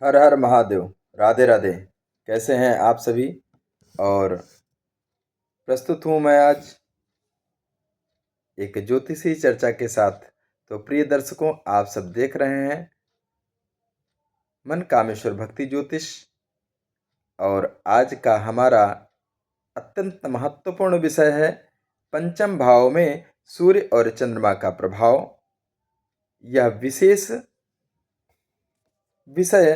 हर हर महादेव। राधे राधे। कैसे हैं आप सभी। और प्रस्तुत हूँ मैं आज एक ज्योतिषी चर्चा के साथ। तो प्रिय दर्शकों, आप सब देख रहे हैं मन कामेश्वर भक्ति ज्योतिष। और आज का हमारा अत्यंत महत्वपूर्ण विषय है पंचम भाव में सूर्य और चंद्रमा का प्रभाव। यह विशेष विषय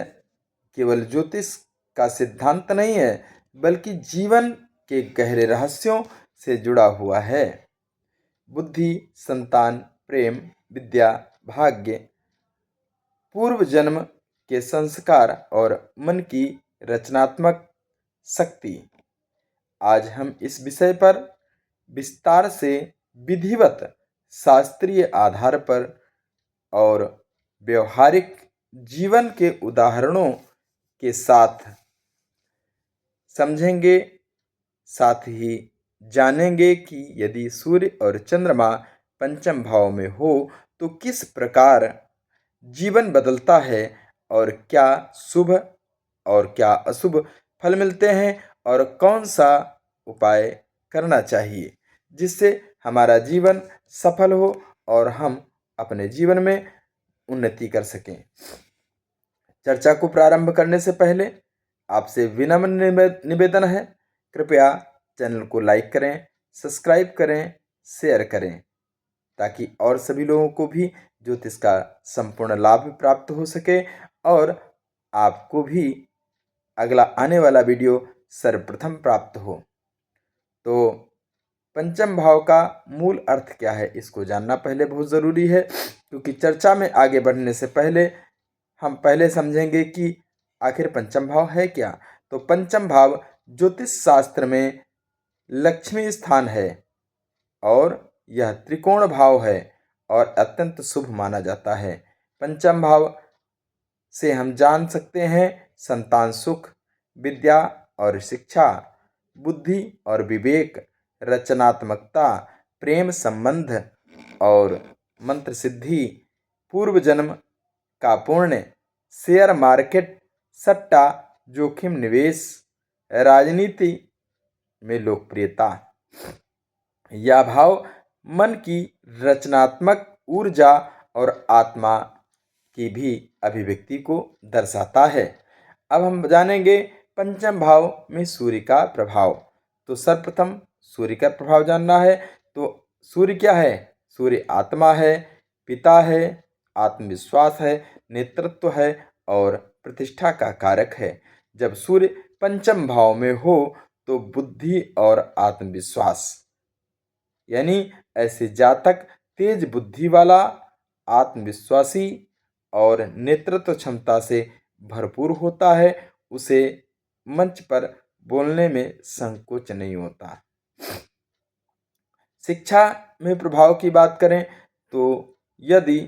केवल ज्योतिष का सिद्धांत नहीं है, बल्कि जीवन के गहरे रहस्यों से जुड़ा हुआ है। बुद्धि, संतान, प्रेम, विद्या, भाग्य, पूर्व जन्म के संस्कार और मन की रचनात्मक शक्ति। आज हम इस विषय पर विस्तार से, विधिवत, शास्त्रीय आधार पर और व्यवहारिक जीवन के उदाहरणों के साथ समझेंगे। साथ ही जानेंगे कि यदि सूर्य और चंद्रमा पंचम भाव में हो तो किस प्रकार जीवन बदलता है और क्या शुभ और क्या अशुभ फल मिलते हैं और कौन सा उपाय करना चाहिए जिससे हमारा जीवन सफल हो और हम अपने जीवन में उन्नति कर सकें। चर्चा को प्रारंभ करने से पहले आपसे विनम्र निवेदन है, कृपया चैनल को लाइक करें, सब्सक्राइब करें, शेयर करें, ताकि और सभी लोगों को भी ज्योतिष का संपूर्ण लाभ प्राप्त हो सके और आपको भी अगला आने वाला वीडियो सर्वप्रथम प्राप्त हो। तो पंचम भाव का मूल अर्थ क्या है, इसको जानना पहले बहुत ज़रूरी है, क्योंकि चर्चा में आगे बढ़ने से पहले हम पहले समझेंगे कि आखिर पंचम भाव है क्या। तो पंचम भाव ज्योतिष शास्त्र में लक्ष्मी स्थान है और यह त्रिकोण भाव है और अत्यंत शुभ माना जाता है। पंचम भाव से हम जान सकते हैं संतान सुख, विद्या और शिक्षा, बुद्धि और विवेक, रचनात्मकता, प्रेम संबंध और मंत्र सिद्धि, पूर्व जन्म का पुण्य, शेयर मार्केट, सट्टा, जोखिम निवेश, राजनीति में लोकप्रियता। यह भाव मन की रचनात्मक ऊर्जा और आत्मा की भी अभिव्यक्ति को दर्शाता है। अब हम जानेंगे पंचम भाव में सूर्य का प्रभाव। तो सर्वप्रथम सूर्य का प्रभाव जानना है। तो सूर्य क्या है? सूर्य आत्मा है, पिता है, आत्मविश्वास है, नेतृत्व है और प्रतिष्ठा का कारक है। जब सूर्य पंचम भाव में हो तो बुद्धि और आत्मविश्वास, यानी ऐसे जातक तेज बुद्धि वाला, आत्मविश्वासी और नेतृत्व क्षमता से भरपूर होता है। उसे मंच पर बोलने में संकोच नहीं होता। शिक्षा में प्रभाव की बात करें तो यदि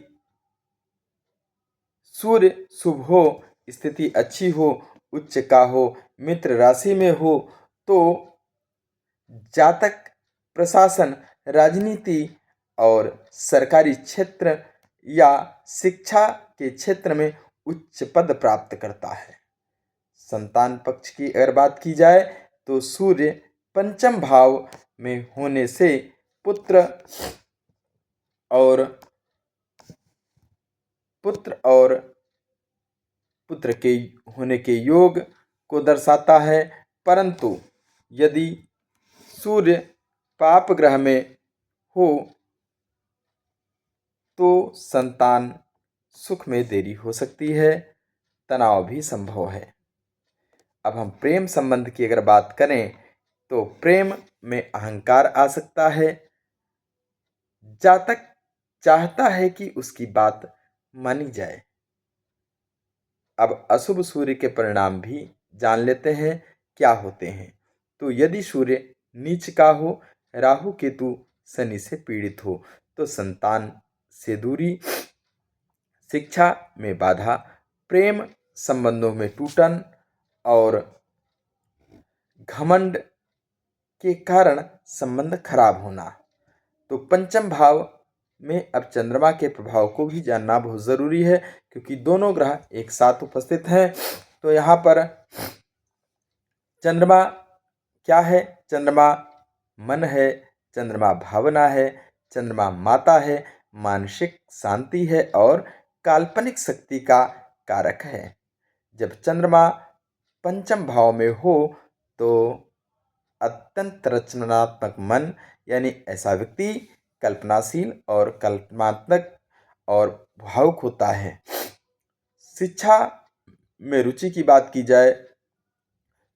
सूर्य शुभ हो, स्थिति अच्छी हो, उच्च का हो, मित्र राशि में हो, तो जातक प्रशासन, राजनीति और सरकारी क्षेत्र या शिक्षा के क्षेत्र में उच्च पद प्राप्त करता है। संतान पक्ष की अगर बात की जाए तो सूर्य पंचम भाव में होने से पुत्र और पुत्र के होने के योग को दर्शाता है। परंतु यदि सूर्य पाप ग्रह में हो तो संतान सुख में देरी हो सकती है, तनाव भी संभव है। अब हम प्रेम संबंध की अगर बात करें तो प्रेम में अहंकार आ सकता है। जातक चाहता है कि उसकी बात मानी जाए। अब अशुभ सूर्य के परिणाम भी जान लेते हैं क्या होते हैं। तो यदि सूर्य नीच का हो, राहु केतु शनि से पीड़ित हो तो संतान से दूरी, शिक्षा में बाधा, प्रेम संबंधों में टूटन और घमंड के कारण संबंध खराब होना। तो पंचम भाव में अब चंद्रमा के प्रभाव को भी जानना बहुत ज़रूरी है, क्योंकि दोनों ग्रह एक साथ उपस्थित हैं। तो यहाँ पर चंद्रमा क्या है? चंद्रमा मन है, चंद्रमा भावना है, चंद्रमा माता है, मानसिक शांति है और काल्पनिक शक्ति का कारक है। जब चंद्रमा पंचम भाव में हो तो अत्यंत रचनात्मक मन, यानी ऐसा व्यक्ति कल्पनाशील और कल्पनात्मक और भावुक होता है। शिक्षा में रुचि की बात की जाए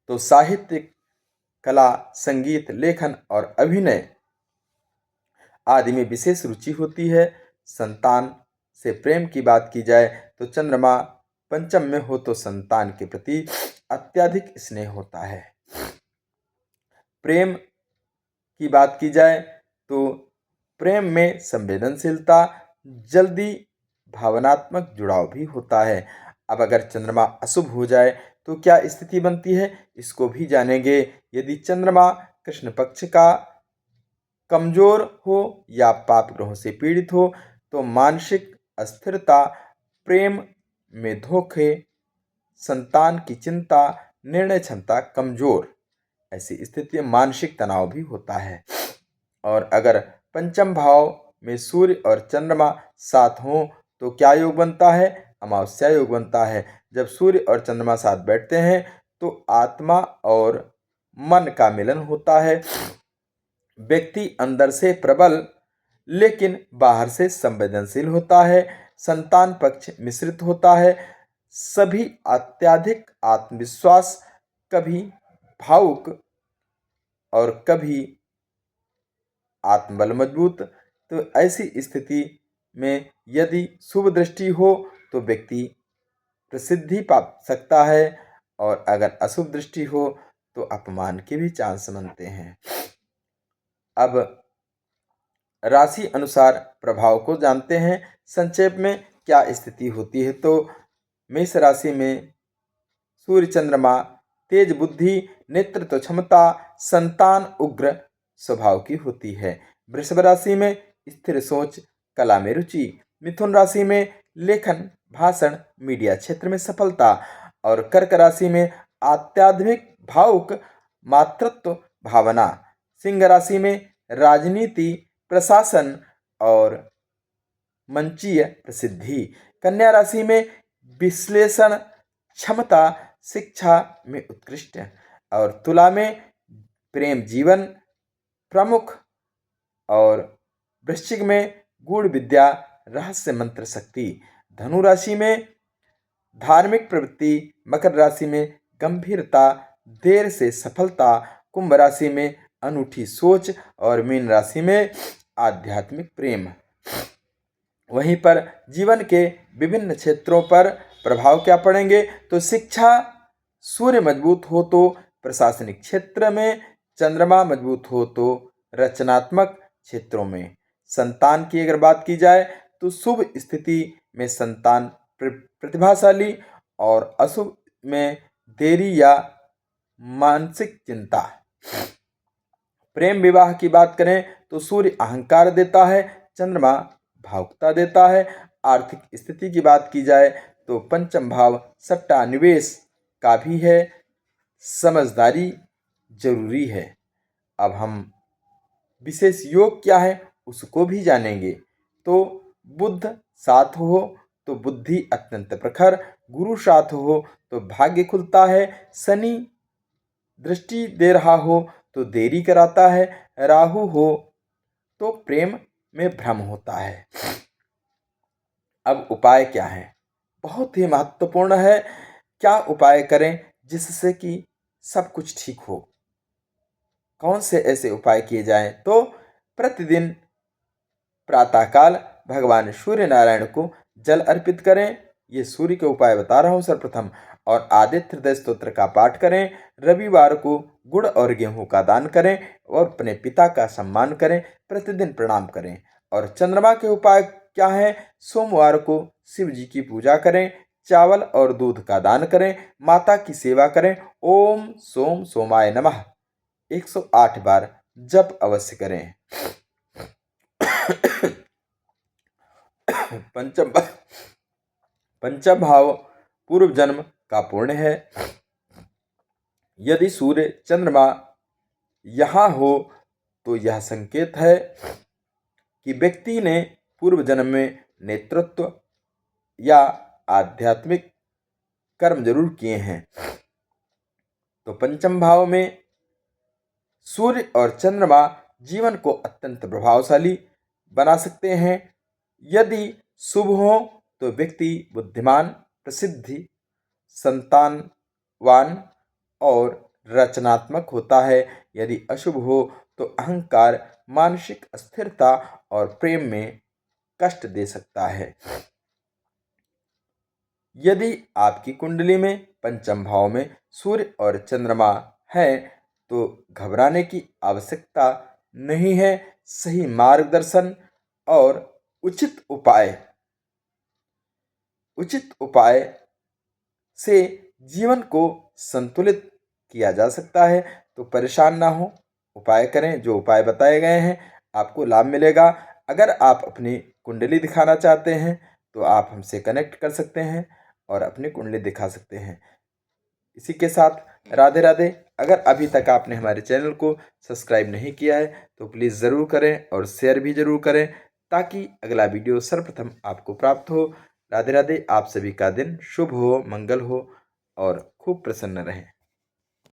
तो साहित्य, कला, संगीत, लेखन और अभिनय आदि में विशेष रुचि होती है। संतान से प्रेम की बात की जाए तो चंद्रमा पंचम में हो तो संतान के प्रति अत्यधिक स्नेह होता है। प्रेम की बात की जाए तो प्रेम में संवेदनशीलता, जल्दी भावनात्मक जुड़ाव भी होता है। अब अगर चंद्रमा अशुभ हो जाए तो क्या स्थिति बनती है, इसको भी जानेंगे। यदि चंद्रमा कृष्ण पक्ष का कमजोर हो या पाप ग्रहों से पीड़ित हो तो मानसिक अस्थिरता, प्रेम में धोखे, संतान की चिंता, निर्णय क्षमता कमजोर, ऐसी स्थिति में मानसिक तनाव भी होता है। और अगर पंचम भाव में सूर्य और चंद्रमा साथ हों तो क्या योग बनता है? अमावस्या योग बनता है। जब सूर्य और चंद्रमा साथ बैठते हैं तो आत्मा और मन का मिलन होता है। व्यक्ति अंदर से प्रबल लेकिन बाहर से संवेदनशील होता है। संतान पक्ष मिश्रित होता है। सभी अत्यधिक आत्मविश्वास, कभी भावुक और कभी आत्मबल मजबूत। तो ऐसी स्थिति में यदि शुभ दृष्टि हो तो व्यक्ति प्रसिद्धि पा सकता है, और अगर अशुभ दृष्टि हो तो अपमान के भी चांस बनते हैं। अब राशि अनुसार प्रभाव को जानते हैं। संक्षेप में क्या स्थिति होती है तो मेष राशि में सूर्य चंद्रमा तेज बुद्धि, नेतृत्व क्षमता, संतान उग्र स्वभाव की होती है। वृषभ राशि में स्थिर सोच, कला में रुचि। मिथुन राशि में लेखन, भाषण, मीडिया क्षेत्र में सफलता। और कर्क राशि में अत्याधुनिक भावुक, मातृत्व भावना। सिंह राशि में राजनीति, प्रशासन और मंचीय प्रसिद्धि। कन्या राशि में विश्लेषण क्षमता, शिक्षा में उत्कृष्ट। और तुला में प्रेम जीवन प्रमुख। और वृश्चिक में गूढ़ विद्या, रहस्य मंत्र शक्ति। धनु राशि में धार्मिक प्रवृत्ति। मकर राशि में गंभीरता, देर से सफलता। कुंभ राशि में अनूठी सोच। और मीन राशि में आध्यात्मिक प्रेम। वहीं पर जीवन के विभिन्न क्षेत्रों पर प्रभाव क्या पड़ेंगे तो शिक्षा, सूर्य मजबूत हो तो प्रशासनिक क्षेत्र में, चंद्रमा मजबूत हो तो रचनात्मक क्षेत्रों में। संतान की अगर बात की जाए तो शुभ स्थिति में संतान प्रतिभाशाली और अशुभ में देरी या मानसिक चिंता। प्रेम विवाह की बात करें तो सूर्य अहंकार देता है, चंद्रमा भावुकता देता है। आर्थिक स्थिति की बात की जाए तो पंचम भाव सट्टा निवेश का भी है, समझदारी जरूरी है। अब हम विशेष योग क्या है उसको भी जानेंगे। तो बुध साथ हो तो बुद्धि अत्यंत प्रखर, गुरु साथ हो तो भाग्य खुलता है, शनि दृष्टि दे रहा हो तो देरी कराता है, राहु हो तो प्रेम में भ्रम होता है। अब उपाय क्या है? बहुत ही महत्वपूर्ण है। क्या उपाय करें जिससे कि सब कुछ ठीक हो? कौन से ऐसे उपाय किए जाएं तो प्रतिदिन प्रातःकाल भगवान सूर्य नारायण को जल अर्पित करें। ये सूर्य के उपाय बता रहा हूँ सर्वप्रथम। और आदित्य हृदय स्तोत्र का पाठ करें। रविवार को गुड़ और गेहूं का दान करें और अपने पिता का सम्मान करें। प्रतिदिन प्रणाम करें। और चंद्रमा के उपाय क्या है? सोमवार को शिव जी की पूजा करें, चावल और दूध का दान करें, माता की सेवा करें। ओम सोम सोमाय नमः 108 बार जप अवश्य करें। पंचम पंचम भाव पूर्व जन्म का पुण्य है। यदि सूर्य चंद्रमा यहाँ हो तो यह संकेत है कि व्यक्ति ने पूर्व जन्म में नेतृत्व या आध्यात्मिक कर्म जरूर किए हैं। तो पंचम भाव में सूर्य और चंद्रमा जीवन को अत्यंत प्रभावशाली बना सकते हैं। यदि शुभ हो तो व्यक्ति बुद्धिमान, प्रसिद्धि, संतानवान और रचनात्मक होता है। यदि अशुभ हो तो अहंकार, मानसिक अस्थिरता और प्रेम में कष्ट दे सकता है। यदि आपकी कुंडली में पंचम भाव में सूर्य और चंद्रमा है तो घबराने की आवश्यकता नहीं है। सही मार्गदर्शन और उचित उपाय से जीवन को संतुलित किया जा सकता है। तो परेशान ना हो, उपाय करें। जो उपाय बताए गए हैं आपको लाभ मिलेगा। अगर आप अपनी कुंडली दिखाना चाहते हैं तो आप हमसे कनेक्ट कर सकते हैं और अपनी कुंडली दिखा सकते हैं। इसी के साथ राधे राधे। अगर अभी तक आपने हमारे चैनल को सब्सक्राइब नहीं किया है तो प्लीज़ ज़रूर करें और शेयर भी ज़रूर करें ताकि अगला वीडियो सर्वप्रथम आपको प्राप्त हो। राधे राधे। आप सभी का दिन शुभ हो, मंगल हो और खूब प्रसन्न रहें।